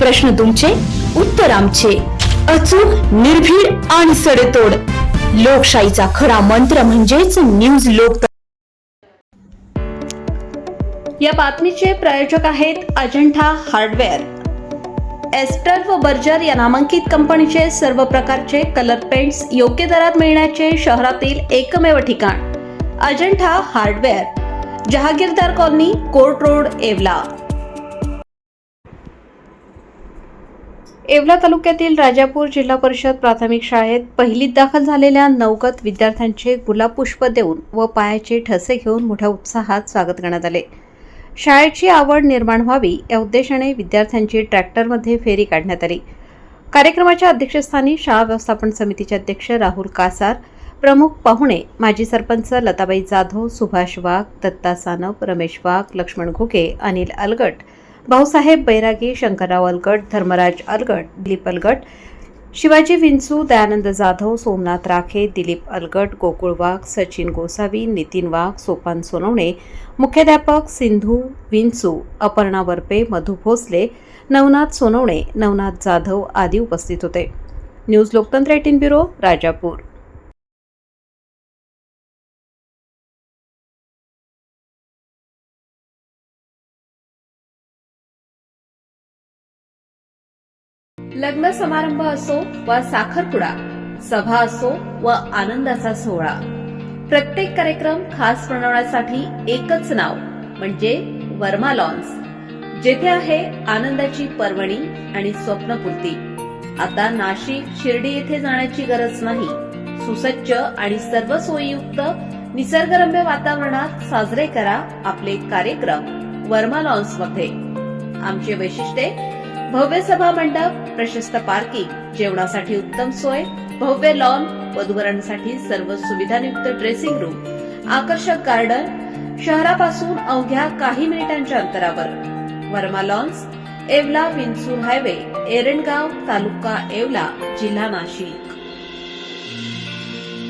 प्रश्न तुमचे, उत्तर आमचे. अचूक, निर्भीड आणि सडेतोड. लोकशाहीचा खरा मंत्र म्हणजेच न्यूज लोक. या बातमीचे प्रायोजक आहेत अजंठा हार्डवेअर. एस्टर व बर्जर या नामांकित कंपनीचे सर्व प्रकारचे कलर पेंट्स योग्य दरात मिळण्याचे शहरातील एकमेव ठिकाण Ajanta hardware, Jahagirdar colony, court road, Yeola. Yeola तालुक्यातील राजापूर जिल्हा परिषद प्राथमिक शाळेत पहिलीत दाखल झालेल्या नवगत विद्यार्थ्यांचे गुलाब पुष्प देऊन व पायाचे ठसे घेऊन मोठ्या उत्साहात स्वागत करण्यात आले. शाळेची आवड निर्माण व्हावी या उद्देशाने विद्यार्थ्यांची ट्रॅक्टरमध्ये फेरी काढण्यात आली. कार्यक्रमाच्या अध्यक्षस्थानी शाळा व्यवस्थापन समितीचे अध्यक्ष राहुल कासार, प्रमुख पाहुणे माजी सरपंच लताबाई जाधव, सुभाष वाघ, दत्ता सानप, रमेश वाघ, लक्ष्मण घुगे, अनिल अलगट, भाऊसाहेब बैरागी, शंकरराव अलगट, धर्मराज अलगट, दिलीप अलगट, शिवाजी विंचू, दयानंद जाधव, सोमनाथ राखे, दिलीप अलगट, गोकुळ वाघ, सचिन गोसावी, नितीन वाघ, सोपान सोनवणे, मुख्याध्यापक सिंधू विंचू, अपर्णा वरपे, मधु भोसले, नवनाथ सोनवणे, नवनाथ जाधव आदी उपस्थित होते. न्यूज लोकतंत्र 18 ब्युरो, राजापूर. लग्न समारंभ असो वा साखरपुडा, सभा असो व आनंदाचा सोहळा, प्रत्येक कार्यक्रम खास बनवण्यासाठी एकच नाव म्हणजे वर्मा लॉन्स, जेथे आहे आनंदाची पर्वणी आणि स्वप्नपूर्ती. आता नाशिक, शिर्डी येथे जाण्याची गरज नाही. सुसज्ज आणि सर्व सोयीयुक्त निसर्गरम्य वातावरणात साजरे करा आपले कार्यक्रम वर्मा लॉन्स मध्ये. आमचे वैशिष्ट्ये: भव्य सभा मंडप, प्रशस्त पार्किंग, जेवणासाठी उत्तम सोय, भव्य लॉन, वधूवरांसाठी सर्व सुविधायुक्त ड्रेसिंग रूम, आकर्षक गार्डन, शहरापासून अवघ्या काही मिनिटांच्या अंतरावर. वर्मा लॉन्स, येवला विंचूर हायवे, एरंडगाव, तालुका येवला, जिल्हा नाशिक.